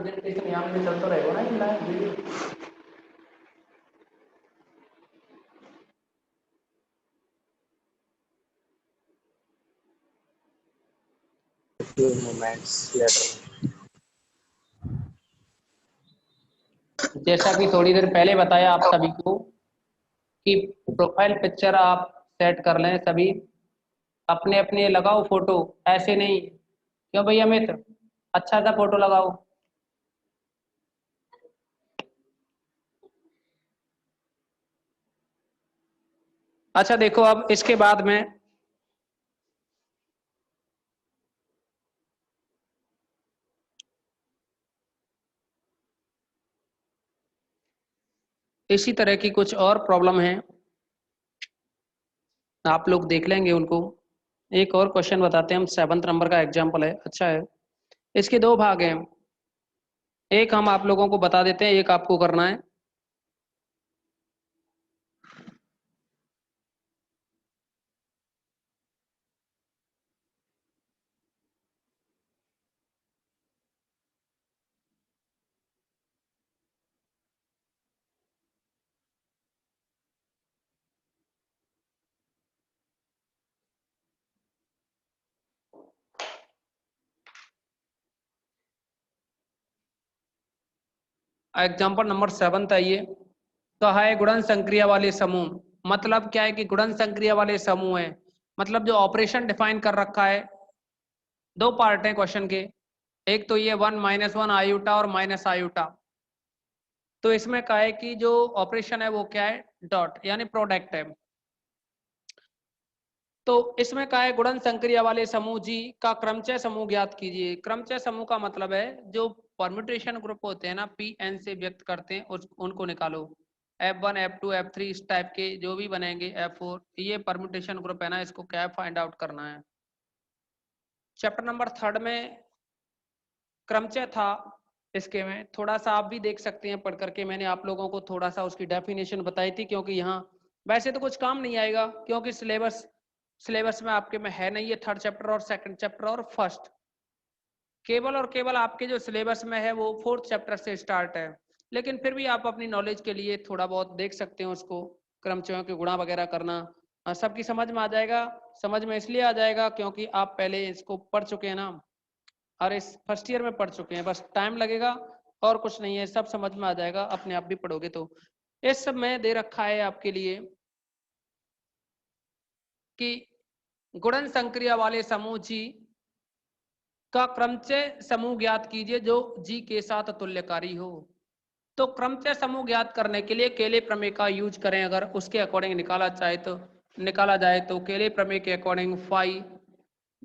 Presentation यहाँ पे चलता रहेगा ना इन live video. few moments later. जैसा कि थोड़ी देर पहले बताया आप सभी को कि प्रोफाइल पिक्चर आप सेट कर लें सभी, अपने अपने लगाओ फोटो, ऐसे नहीं। क्यों भैया अमित, अच्छा सा फोटो लगाओ। अच्छा देखो, अब इसके बाद में इसी तरह की कुछ और प्रॉब्लम है, आप लोग देख लेंगे उनको। एक और क्वेश्चन बताते हैं हम, 7 नंबर का एग्जाम्पल है, अच्छा है। इसके 2 भाग हैं, एक हम आप लोगों को बता देते हैं, एक आपको करना है। एग्जाम्पल नंबर 7 आइए। कहा है गुणन संक्रिया वाले समूह, मतलब क्या है कि गुणन संक्रिया वाले समूह है, मतलब जो ऑपरेशन डिफाइन कर रखा है। 2 पार्ट हैं क्वेश्चन के, एक तो ये 1 -1 आयुटा और माइनस आयुटा। तो इसमें कहा है कि जो ऑपरेशन है वो क्या है, डॉट यानी प्रोडक्ट है। तो इसमें कहा है गुणन संक्रिया वाले समूह जी का क्रमचय समूह ज्ञात कीजिए। क्रमचय समूह का मतलब है जो परम्यूटेशन ग्रुप होते हैं ना, Pn से व्यक्त करते हैं उनको निकालो। F1 F2 F3 इस टाइप के जो भी बनेंगे, F4, ये परम्यूटेशन ग्रुप है ना, इसको क्या फाइंड आउट करना है। चैप्टर नंबर 3 में क्रमचय था, इसके में थोड़ा सा आप भी देख सकते हैं पढ़ करके, मैंने आप लोगों को थोड़ा सा उसकी डेफिनेशन बताई थी, क्योंकि यहाँ वैसे तो कुछ काम नहीं आएगा क्योंकि सिलेबस में आपके में है नहीं, ये 3rd चैप्टर और 2nd चैप्टर और 1st, केवल और केवल आपके जो सिलेबस में है वो 4th चैप्टर से स्टार्ट है। लेकिन फिर भी आप अपनी नॉलेज के लिए थोड़ा बहुत देख सकते हैं उसको, क्रमचयों के गुणा वगैरह करना सबकी समझ में आ जाएगा। समझ में इसलिए आ जाएगा क्योंकि आप पहले इसको पढ़ चुके हैं ना, और इस फर्स्ट ईयर में पढ़ चुके हैं, बस टाइम लगेगा और कुछ नहीं है, सब समझ में आ जाएगा अपने आप भी पढ़ोगे तो। इस सब में दे रखा है आपके लिए कि गुणन संक्रिया वाले समूह जी का क्रमचय समूह ज्ञात कीजिए जो जी के साथ तुल्यकारी हो। तो क्रमचय समूह ज्ञात करने के लिए केले प्रमेय का यूज करें, अगर उसके अकॉर्डिंग निकाला जाए तो केले प्रमेय के अकॉर्डिंग फाई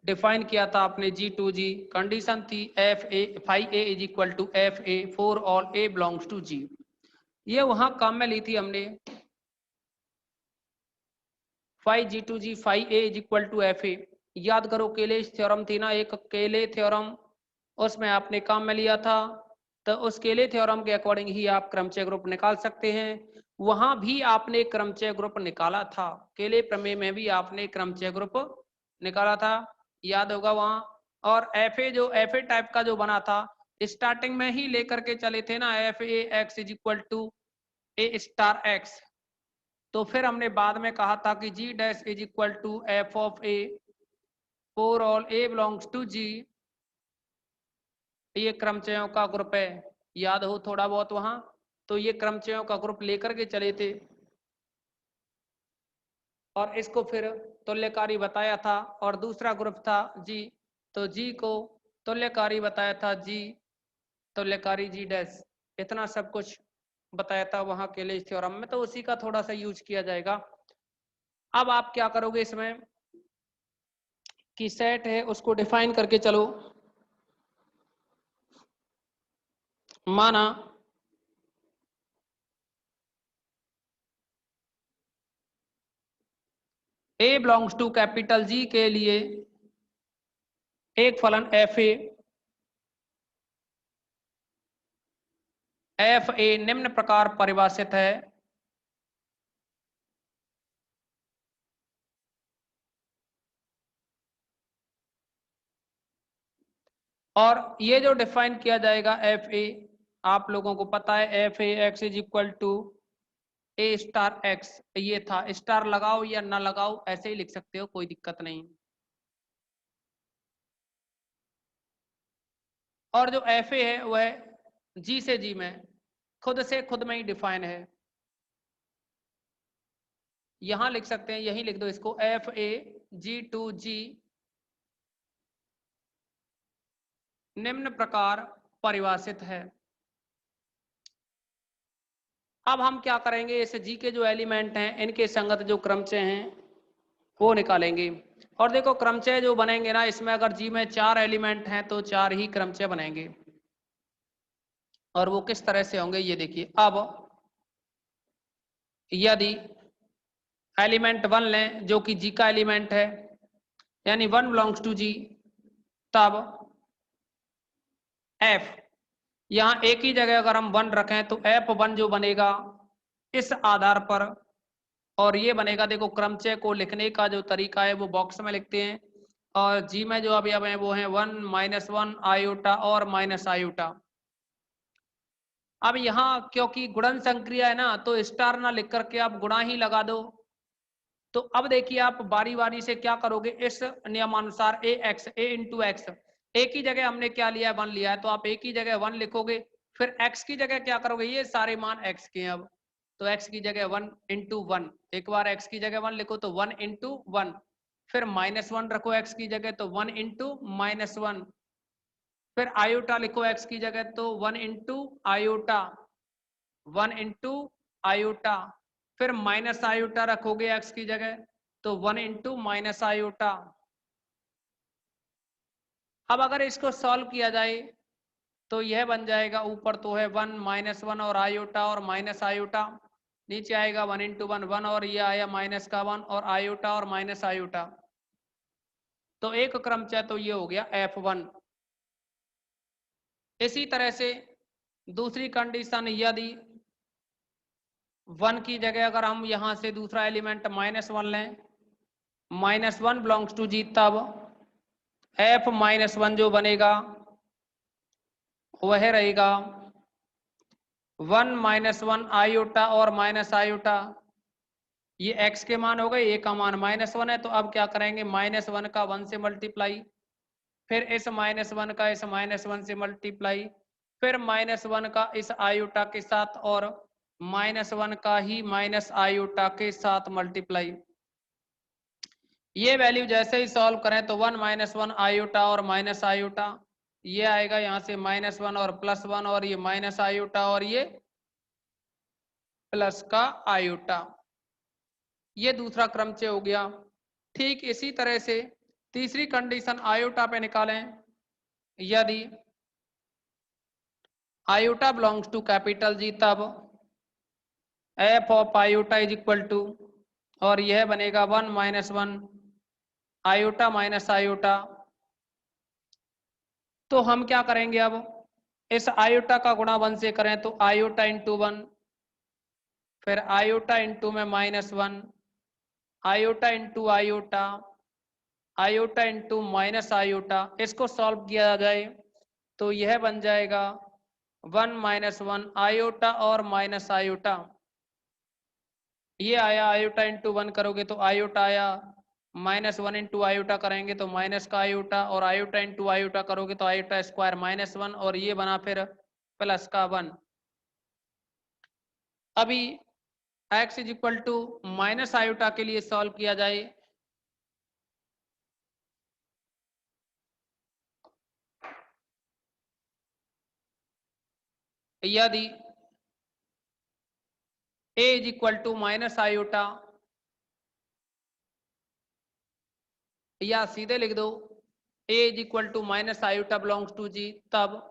डिफाइन किया था आपने G2G, कंडीशन थी f a phi a is equal to f a for all a belongs to G. ये वहां काम में ली थी हमने, phi G2G phi a is equal to f a. याद करो केले थ्योरम थी ना, एक केले थ्योरम, उसमें आपने काम में लिया था। तो उस केले थ्योरम के अकॉर्डिंग ही आप क्रमचय ग्रुप निकाल सकते हैं। वहां भी आपने क्रमचय ग्रुप निकाला था, केले प्रमेय में भी आपने क्रमचय ग्रुप निकाला था, याद होगा वहां। और एफ ए टाइप का जो बना था, स्टार्टिंग में ही लेकर के चले थे ना, f A x is equal to A star x. तो फिर हमने बाद में कहा था कि G dash is equal to F of a for all a belongs to G. ये क्रमचयों का ग्रुप है, याद हो थोड़ा बहुत वहां। तो ये क्रमचयों का ग्रुप लेकर के चले थे और इसको फिर तुल्यकारी बताया था। और दूसरा ग्रुप था जी, तो जी को तुल्यकारी बताया था, जी तुल्यकारी जी डैश, इतना सब कुछ बताया था वहां के लिए थ्योरम में, तो उसी का थोड़ा सा यूज किया जाएगा। अब आप क्या करोगे इसमें कि सेट है उसको डिफाइन करके चलो। माना ए बिलोंग्स टू कैपिटल जी के लिए एक फलन एफ ए निम्न प्रकार परिभाषित है। और ये जो डिफाइन किया जाएगा एफ ए, आप लोगों को पता है F A x is equal to A star X, ये था, स्टार लगाओ या ना लगाओ ऐसे ही लिख सकते हो, कोई दिक्कत नहीं। और जो एफ ए है वह जी से जी में खुद से खुद में ही डिफाइन है, यहां लिख सकते हैं, यही लिख दो इसको, एफ ए जी टू जी निम्न प्रकार परिभाषित है। अब हम क्या करेंगे, इस जी के जो एलिमेंट हैं इनके संगत जो क्रमचय हैं वो निकालेंगे। और देखो क्रमचय जो बनेंगे ना, इसमें अगर जी में 4 एलिमेंट हैं तो 4 ही क्रमचय बनेंगे। और वो किस तरह से होंगे ये देखिए। अब यदि एलिमेंट 1 लें जो कि जी का एलिमेंट है, यानी 1 बिलोंग्स टू जी, तब एफ, यहां एक ही जगह अगर हम 1 रखें तो एफ 1 जो बनेगा इस आधार पर, और ये बनेगा, देखो क्रमचय को लिखने का जो तरीका है वो बॉक्स में लिखते हैं, और जी में जो अभी अब है वो है 1 -1 आयोटा और माइनस आयोटा। अब यहाँ क्योंकि गुणन संक्रिया है ना, तो स्टार ना लिख करके आप गुणा ही लगा दो। तो अब देखिए आप बारी बारी से क्या करोगे, इस नियमानुसार ए एक्स, ए इंटू एक्स, एक ही जगह हमने क्या लिया है 1 लिया है, तो आप एक ही जगह 1 लिखोगे, फिर x की जगह क्या करोगे, ये सारे मान x के हैं अब, तो x की जगह 1 इंटू 1, एक बार x की जगह 1 लिखो तो 1 इंटू 1, फिर -1 रखो x की जगह तो 1 इंटू -1, फिर आयोटा लिखो x की जगह तो 1 इंटू आयोटा, 1 इंटू आयोटा, फिर माइनस आयोटा रखोगे x की जगह तो 1 इंटू माइनस आयोटा। अब अगर इसको सॉल्व किया जाए तो यह बन जाएगा, ऊपर तो है 1 -1 और आयोटा और माइनस आयोटा, नीचे आएगा 1 इंटू 1 1, और ये आया माइनस का 1 और आयोटा और माइनस आयोटा, तो एक क्रमचय तो ये हो गया F1। इसी तरह से दूसरी कंडीशन, यदि 1 की जगह अगर हम यहां से दूसरा एलिमेंट -1 लें, -1 बिलोंग्स टू जी, तब F -1 जो बनेगा वह रहेगा 1 -1 आयोटा और माइनस आयोटा, ये x के मान हो गए, ये का मान -1 है, तो अब क्या करेंगे, -1 का 1 से मल्टीप्लाई, फिर इस -1 का इस -1 से मल्टीप्लाई, फिर -1 का इस आयोटा के साथ और -1 का ही माइनस आयोटा के साथ मल्टीप्लाई। ये वैल्यू जैसे ही सॉल्व करें तो 1 -1 आयोटा और माइनस आयोटा, ये आएगा यहाँ से -1 और +1, और ये माइनस आयोटा और ये प्लस का आयोटा, ये दूसरा क्रमचय हो गया। ठीक इसी तरह से तीसरी कंडीशन आयोटा पे निकालें, यदि iota belongs to capital G, तब f of iota is equal to, और यह बनेगा 1 -1 आयोटा माइनस आयोटा। तो हम क्या करेंगे, अब इस आयोटा का गुणा 1 से करें तो आयोटा इंटू 1, फिर आयोटा इंटू में -1, iota into iota, iota into minus iota, इसको सॉल्व किया जाए तो यह बन जाएगा 1 -1 आयोटा और माइनस आयोटा, ये आया, आयोटा इंटू 1 करोगे तो आयोटा आया, -1 इंटू आयोटा करेंगे तो माइनस का आयोटा, और आयोटा इंटू आयोटा करोगे तो आयोटा स्क्वायर -1, और ये बना फिर प्लस का 1। अभी x is equal to minus iota के लिए सॉल्व किया जाए, यदि a is equal to minus iota, या सीधे लिख दो a is equal to minus iota belongs to G, तब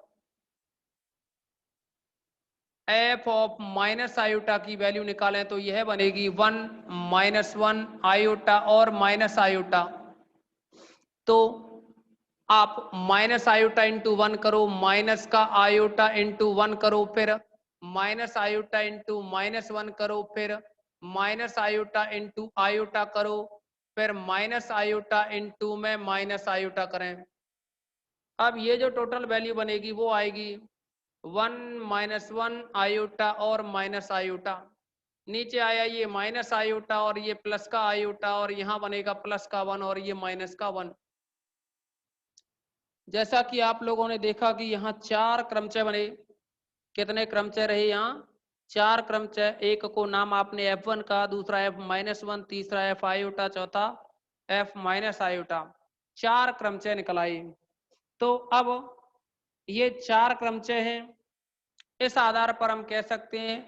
एफ ऑफ माइनस आयोटा की वैल्यू निकालें तो यह बनेगी 1 -1 आयोटा और माइनस आयोटा। तो आप माइनस आयोटा इंटू 1 करो, माइनस का आयोटा इंटू 1 करो, फिर माइनस आयोटा इंटू -1 करो, फिर माइनस आयोटा इंटू आयोटा करो, फिर माइनस आयोटा इंटू में माइनस आयोटा करें। अब ये जो टोटल वैल्यू बनेगी वो आएगी 1 - 1 आयोटा और माइनस आयोटा, नीचे आया ये माइनस आयोटा और ये प्लस का आयोटा, और यहाँ बनेगा प्लस का 1 और ये माइनस का 1। जैसा कि आप लोगों ने देखा कि यहाँ 4 क्रमचय बने। कितने क्रमचय रहे यहाँ? 4 क्रमचय। एक को नाम आपने F1 का, दूसरा F-1, तीसरा F आयोटा, चौथा F माइनस आयोटा। 4 क्रमचय निकल आए। तो अब ये 4 क्रमचय हैं। इस आधार पर हम कह सकते हैं,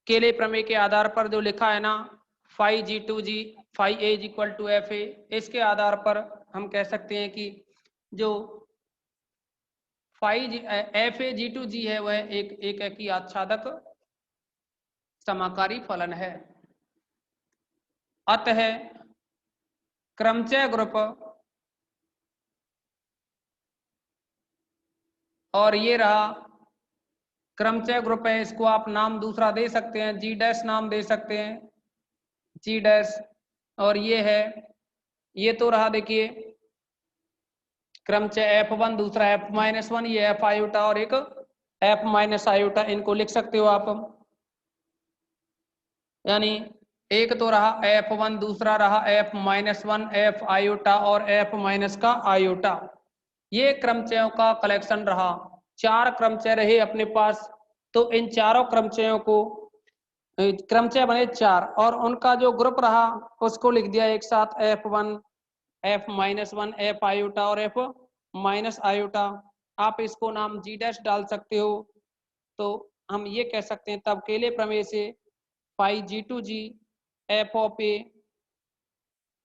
केले प्रमेय के आधार पर जो लिखा है ना, phi G2G phi A equal to FA, इसके आधार पर हम कह सकते हैं कि जो फाई FA G2G है वह एक की आच्छादक समाकारी फलन है। अतः क्रमचय ग्रुप और ये रहा क्रमचय ग्रुप है, इसको आप नाम दूसरा दे सकते हैं, G डैश नाम दे सकते हैं, G डैश। और ये है, ये तो रहा देखिए क्रमचय F1, दूसरा F-1, ये F आयोटा और एक F माइनस आयोटा, इनको लिख सकते हो आप। यानी एक तो रहा F1, दूसरा रहा F-1 F आयोटा और F माइनस का आयोटा। ये क्रमचयों का कलेक्शन रहा। 4 क्रमचय रहे अपने पास। तो इन चारों क्रमचयों को, क्रमचय बने 4 और उनका जो ग्रुप रहा उसको लिख दिया एक साथ, F1 F-1 F आयोटा और F माइनस आयोटा। आप इसको नाम G डैश डाल सकते हो। तो हम ये कह सकते हैं तब केले प्रमेय से phi G2G F of A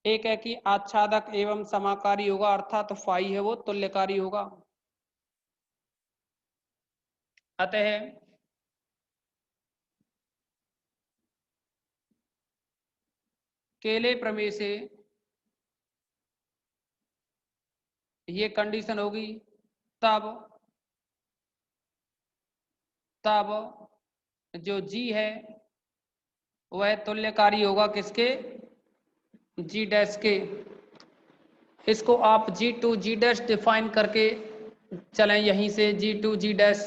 एक है कि आच्छादक एवं समाकारी होगा, अर्थात तो फाई है वो तुल्यकारी होगा। अतः केले प्रमेय से ये कंडीशन होगी, तब जो G है वह तुल्यकारी होगा किसके? G डैश के। इसको आप G2G डैश डिफाइन करके चलें यहीं से, G2G डैश।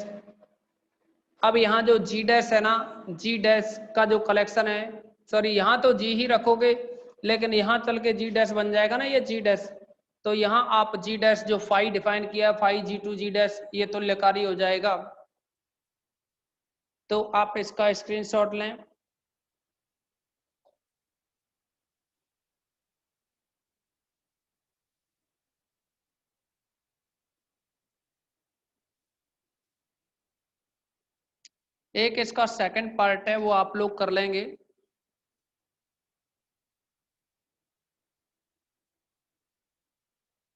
अब यहाँ जो G डैश है ना, G डैश का जो कलेक्शन है, सॉरी यहाँ तो G ही रखोगे, लेकिन यहाँ चल के G डैश बन जाएगा ना ये G डैश। तो यहाँ आप G डैश जो फाई डिफाइन किया, फाई G2G डैश, ये तुल्यकारी हो जाएगा। तो आप इसका स्क्रीनशॉट लें। एक इसका सेकंड पार्ट है, वो आप लोग कर लेंगे।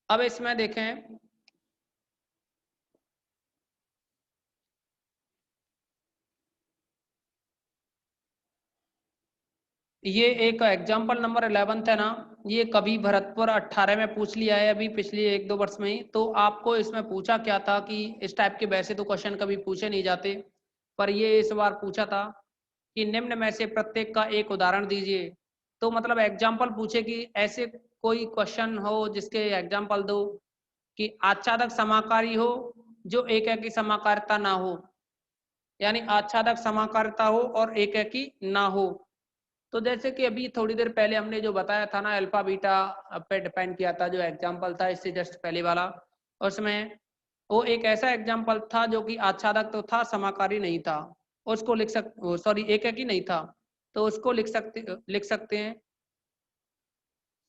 अब इसमें देखें, ये एक एग्जाम्पल नंबर 11 है ना, ये कभी भरतपुर 18 में पूछ लिया है अभी पिछले 1-2 वर्ष में ही। तो आपको इसमें पूछा क्या था कि इस टाइप के वैसे तो क्वेश्चन कभी पूछे नहीं जाते, पर ये इस बार पूछा था कि निम्न में से प्रत्येक का एक उदाहरण दीजिए। तो मतलब एग्जाम्पल पूछे कि ऐसे कोई क्वेश्चन हो जिसके एग्जाम्पल दो कि आच्छादक समाकारी हो जो एक की समाकारिता ना हो, यानी आच्छादक समाकारिता हो और एक की ना हो। तो जैसे कि अभी थोड़ी देर पहले हमने जो बताया था ना, अल्फा बीटा पे डिपेंड किया था, जो एग्जाम्पल था इससे जस्ट पहले वाला, उसमें वो एक ऐसा एग्जाम्पल था जो कि आच्छादक तो था, समाकारी नहीं था। उसको लिख सकते, सॉरी एक ही नहीं था, तो उसको लिख सकते हैं,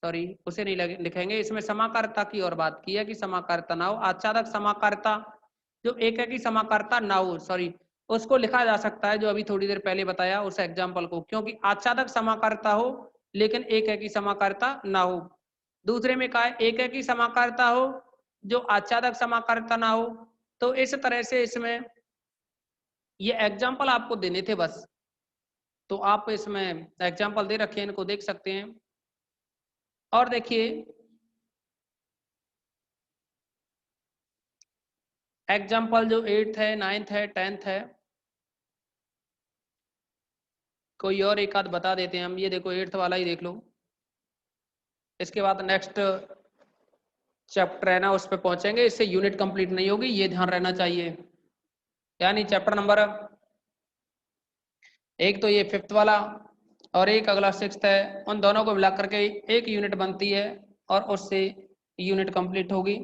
सॉरी उसे नहीं लिखेंगे। इसमें समाकारिता की और बात की है कि समाकारिता ना हो, आच्छादक समाकारिता जो एक की समाकारिता ना हो, सॉरी उसको लिखा जा सकता है जो अभी थोड़ी देर पहले बताया उस एग्जाम्पल को, क्योंकि आच्छादक समाकारिता हो लेकिन एक की समाकारिता ना हो। दूसरे में कहा है एक की समाकारिता हो जो आच्छादक समाकारिता ना हो। तो इस तरह से इसमें ये एग्जाम्पल आपको देने थे बस, तो आप इसमें एग्जाम्पल दे रखे हैं, इनको देख सकते हैं। और देखिए एग्जाम्पल जो 8th है, 9th है, 10th है, कोई और एक आध बता देते हैं हम। ये देखो 8th वाला ही देख लो। इसके बाद नेक्स्ट चैप्टर है ना उस पे पहुंचेंगे, इससे यूनिट कंप्लीट नहीं होगी, ये ध्यान रहना चाहिए। यानी चैप्टर नंबर एक तो ये 5th वाला और एक अगला 6th है, उन दोनों को मिला करके एक यूनिट बनती है और उससे यूनिट कंप्लीट होगी।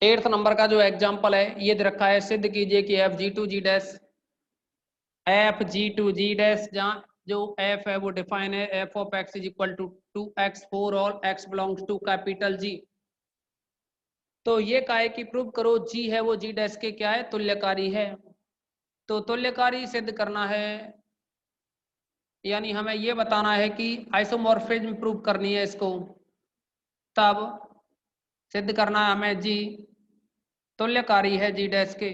एट्थ नंबर का जो एग्जाम्पल है ये दे रखा है, सिद्ध कीजिए कि F G to G dash, F G to G dash, जहाँ जो एफ है वो डिफाइन है F of X is equal to 2x for all X belongs to capital G. तो ये का है कि प्रूव करो जी है वो जी डैश के क्या है, तुल्यकारी है। तो तुल्यकारी सिद्ध करना है, यानी हमें ये बताना है कि आइसोमॉर्फिज्म प्रूव करनी है इसको, तब सिद्ध करना है हमें जी तुल्यकारी है जी डैश के।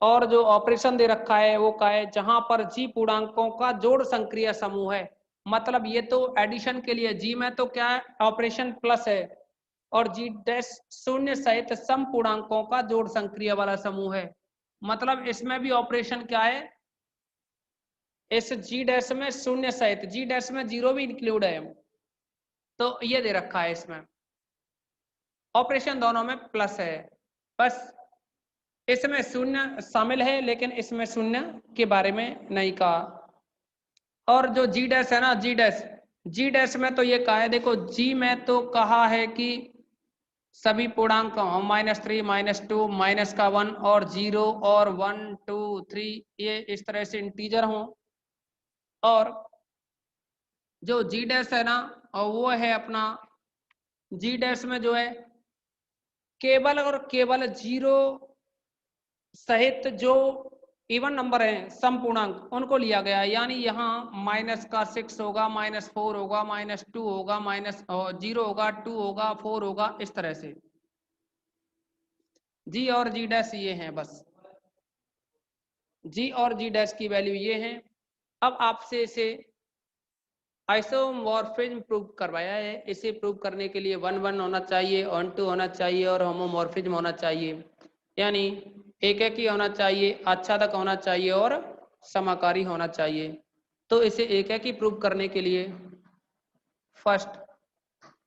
और जो ऑपरेशन दे रखा है वो का है, जहां पर जी पूर्णांकों का जोड़ संक्रिय समूह है। मतलब ये तो एडिशन के लिए जी में तो क्या है ऑपरेशन प्लस है, और जी डैश शून्य सहित सम पूर्णांकों का जोड़ संक्रिय वाला समूह है। मतलब इसमें भी ऑपरेशन क्या है, इस जी डैश में शून्य सहित, जी डैश में जीरो भी इंक्लूड है, तो ये दे रखा है इसमें ऑपरेशन दोनों में प्लस है, बस इसमें शून्य शामिल है लेकिन इसमें शून्य के बारे में नहीं कहा। और जो जी डैश है ना, जी डैश में तो ये कहा है, देखो जी में तो कहा है कि सभी पूर्णांक -3 -2 -1 और 0 और 1 2 3 ये इस तरह से इंटीजर हों। और जो जी डैश है ना, और वो है अपना जी डैश में जो है केवल और केवल 0 सहित जो इवन नंबर है सम पूर्णांक उनको लिया गया है। यानी यहाँ -6 होगा, -4 होगा, -2 होगा, -0 होगा, 2 होगा, 4 होगा, इस तरह से जी और जी डैश ये हैं, बस जी और जी डैश की वैल्यू ये हैं। अब आपसे इसे आइसोमॉर्फिज्म प्रूव करवाया है, इसे प्रूव करने के लिए 1 1 होना चाहिए, 1 2 होना चाहिए और होमोमॉर्फिज्म होना चाहिए। यानी एक एक ही होना चाहिए, आच्छादक होना चाहिए और समाकारी होना चाहिए। तो इसे एक एक ही प्रूव करने के लिए फर्स्ट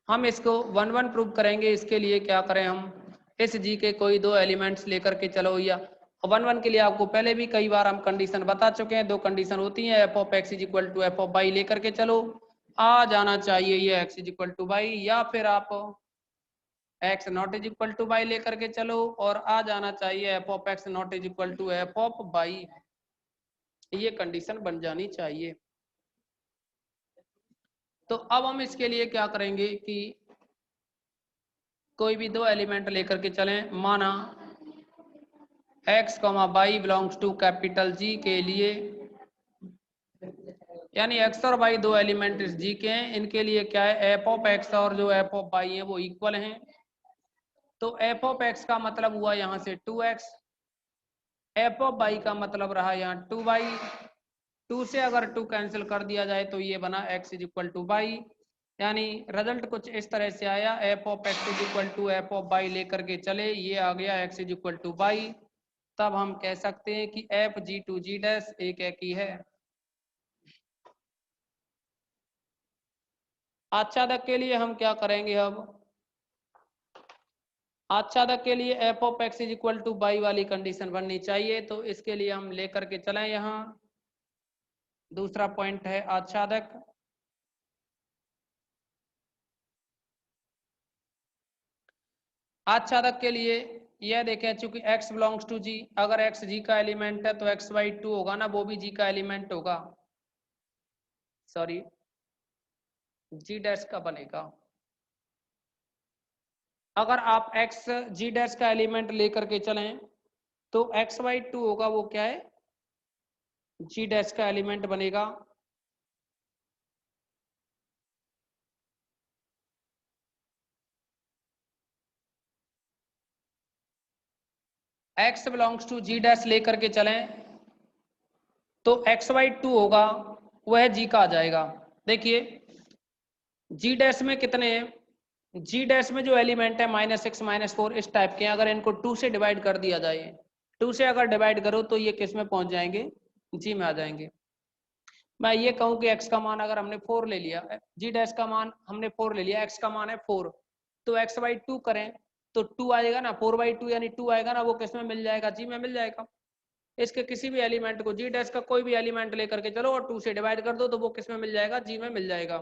हम इसको 1 1 प्रूव करेंगे। इसके लिए क्या करें, हम इस जी के कोई दो एलिमेंट्स लेकर के चलो, या 1 1 के लिए आपको पहले भी कई बार हम कंडीशन बता चुके हैं, दो कंडीशन होती हैं, F of X is equal to F of Y लेकर के चलो, आ जाना चाहिए ये X is equal to Y, या फिर आप X not is equal to Y लेकर के चलो और आ जाना चाहिए F of X not is equal to F of Y, ये कंडीशन बन जानी चाहिए। तो अब हम इसके लिए क्या करेंगे कि कोई भी दो एलिमेंट लेकर के चलें, माना x, y belongs to capital G के लिए, यानी x और y दो एलिमेंट इस जी के हैं, इनके लिए क्या है f ऑफ x और जो f ऑफ y है वो इक्वल हैं। तो f ऑफ x का मतलब हुआ यहाँ से 2x, f ऑफ y का मतलब रहा यहाँ 2y, 2 से अगर 2 कैंसिल कर दिया जाए तो ये बना x is equal to Y. यानी रिजल्ट कुछ इस तरह से आया, f of x is equal to F of y लेकर के चले, ये आ गया x is equal to Y. तब हम कह सकते हैं कि F G to G dash एक ही है। आच्छादक के लिए हम क्या करेंगे, अब आच्छादक के लिए F of X is equal to Y वाली कंडीशन बननी चाहिए। तो इसके लिए हम लेकर के चलें, यहाँ दूसरा पॉइंट है आच्छादक। आच्छादक के लिए यह देखें, चूंकि x बिलोंग्स टू जी, अगर x जी का एलिमेंट है तो x y 2 होगा ना, वो भी जी का एलिमेंट होगा, सॉरी जी डैश का बनेगा। अगर आप x जी डैश का एलिमेंट लेकर के चलें तो x y 2 होगा, वो क्या है जी डैश का एलिमेंट बनेगा। x belongs to G dash लेकर के चलें तो x y 2 होगा, वह जी का आ जाएगा। देखिए जी डैश में कितने हैं? जी डैश में जो एलिमेंट है -6 -4 इस टाइप के हैं। अगर इनको 2 से डिवाइड कर दिया जाए, 2 से अगर डिवाइड करो तो ये किस में पहुंच जाएंगे? जी में आ जाएंगे। मैं ये कहूं कि x का मान अगर हमने 4 ले लिया, जी डैश का मान हमने 4 ले लिया, x का मान है 4, तो x/2 करें तो 2 आएगा ना, 4/2 यानी 2 आएगा ना, वो किस में मिल जाएगा? जी में मिल जाएगा। इसके किसी भी एलिमेंट को, जी डैश का कोई भी एलिमेंट लेकर के चलो और 2 से डिवाइड कर दो तो वो किस में मिल जाएगा? जी में मिल जाएगा।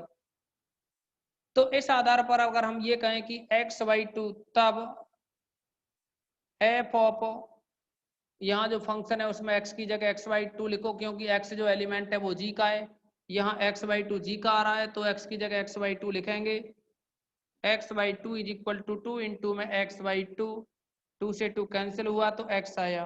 तो इस आधार पर अगर हम ये कहें कि x/2 तब f ऑफ, यहाँ जो फंक्शन है उसमें x की जगह x/2 लिखो, क्योंकि x जो एलिमेंट है वो g का है, यहाँ x/2 g का आ रहा है, तो x की जगह x/2 लिखेंगे। x/2 is equal to 2 into में x/2, 2 से 2 कैंसिल हुआ तो x आया।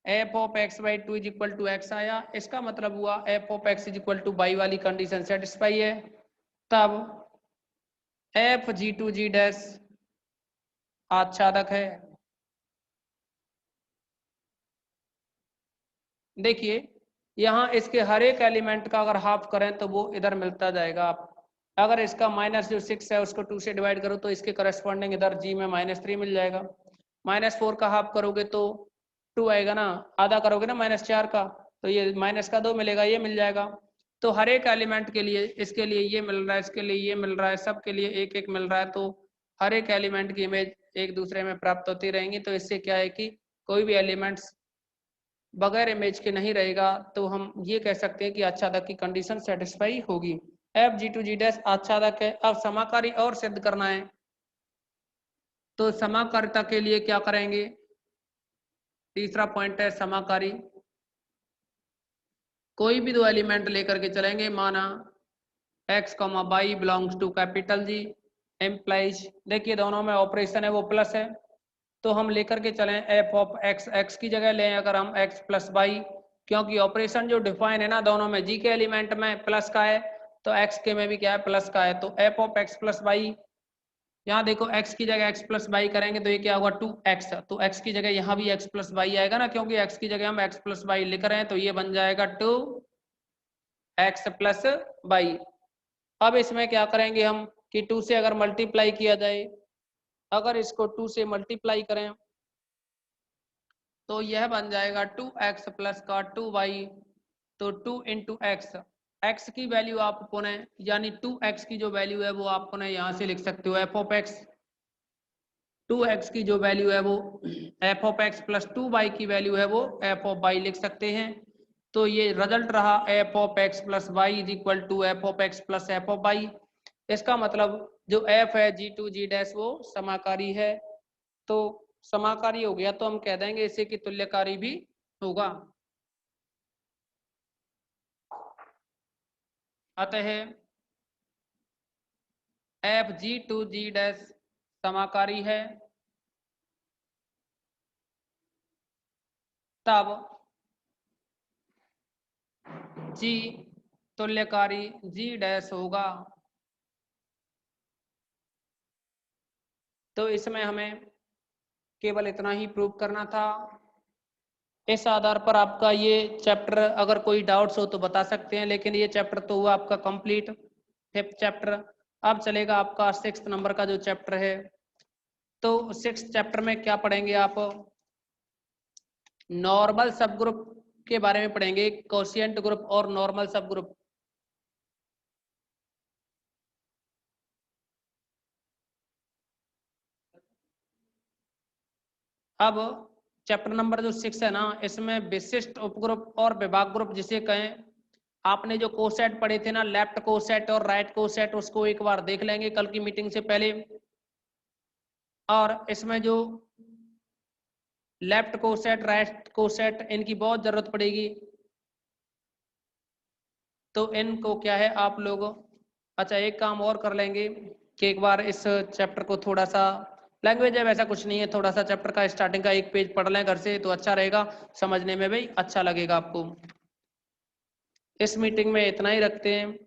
f of x/2 is equal to x आया। इसका मतलब हुआ f of x is equal to y वाली कंडीशन सेटिस्फाई है। तब f g2 g डैश आच्छादक है। देखिए यहाँ इसके हर एक एलिमेंट का अगर हाफ करें तो वो इधर मिलता जाएगा। आप अगर इसका -6 है उसको 2 से डिवाइड करो तो इसके करस्पॉन्डिंग इधर जी में -3 मिल जाएगा। -4 का हाफ करोगे तो 2 आएगा ना, आधा करोगे ना -4 का तो ये -2 मिलेगा, ये मिल जाएगा। तो हर एक एलिमेंट के लिए, इसके लिए ये मिल रहा है, इसके लिए ये मिल रहा है, सबके लिए एक एक मिल रहा है, तो हर एक एलिमेंट की इमेज एक दूसरे में प्राप्त होती रहेंगी। तो इससे क्या है कि कोई भी एलिमेंट्स बगैर इमेज के नहीं रहेगा, तो हम ये कह सकते हैं कि आच्छादक की कंडीशन सेटिस्फाई होगी। F G to G dash आच्छादक है। अब समाकारी और सिद्ध करना है, तो समाकारिता के लिए क्या करेंगे? तीसरा पॉइंट है समाकारी। कोई भी दो एलिमेंट लेकर के चलेंगे, माना x, y belongs to capital G implies, देखिए दोनों में ऑपरेशन है वो प्लस है, तो हम लेकर के चलें f ऑफ x, x की जगह लें अगर हम x प्लस वाई, क्योंकि ऑपरेशन जो डिफाइन है ना दोनों में, g के एलिमेंट में प्लस का है तो x के में भी क्या है? प्लस का है। तो f of x plus Y, यहाँ देखो x की जगह x प्लस वाई करेंगे तो ये क्या होगा? 2x, तो x की जगह यहाँ भी x प्लस वाई आएगा ना, क्योंकि x की जगह हम x प्लस वाई लिख रहे हैं, तो ये बन जाएगा 2x प्लस वाई। अब इसमें क्या करेंगे हम कि 2 से अगर मल्टीप्लाई किया जाए, अगर इसको 2 से मल्टीप्लाई करें तो यह बन जाएगा 2x प्लस का 2y, तो 2 इंटू एक्स, एक्स की वैल्यू आप पुनः, यानी 2x की जो वैल्यू है वो आप पुनः यहाँ से लिख सकते हो f ऑफ x, 2x की जो वैल्यू है वो f of x plus 2y की वैल्यू है वो f ऑफ y लिख सकते हैं। तो ये रिजल्ट रहा f of x plus Y is equal to f of x plus f of y। इसका मतलब जो f है g2 g डैश वो समाकारी है, तो समाकारी हो गया तो हम कह देंगे इसे कि तुल्यकारी भी होगा। अतः f g2 g डैश समाकारी है, तब g तुल्यकारी g डैश होगा। तो इसमें हमें केवल इतना ही प्रूव करना था। इस आधार पर आपका ये चैप्टर, अगर कोई डाउट्स हो तो बता सकते हैं, लेकिन ये चैप्टर तो हुआ आपका कंप्लीट, 5th चैप्टर। अब चलेगा आपका 6th नंबर का जो चैप्टर है, तो 6th चैप्टर में क्या पढ़ेंगे आप? नॉर्मल सब ग्रुप के बारे में पढ़ेंगे, कोशिएंट ग्रुप और नॉर्मल सब ग्रुप। अब चैप्टर नंबर जो 6 है ना, इसमें विशिष्ट उपग्रुप और विभाग ग्रुप जिसे कहें, आपने जो कोसेट पढ़े थे ना, लेफ्ट कोसेट और राइट कोसेट, उसको एक बार देख लेंगे कल की मीटिंग से पहले। और इसमें जो लेफ्ट कोसेट राइट कोसेट, इनकी बहुत जरूरत पड़ेगी, तो इनको क्या है आप लोग, अच्छा एक काम और कर लेंगे कि एक बार इस चैप्टर को थोड़ा सा, लैंग्वेज है वैसा कुछ नहीं है, थोड़ा सा चैप्टर का स्टार्टिंग का एक पेज पढ़ लें घर से तो अच्छा रहेगा, समझने में भी अच्छा लगेगा आपको। इस मीटिंग में इतना ही रखते हैं।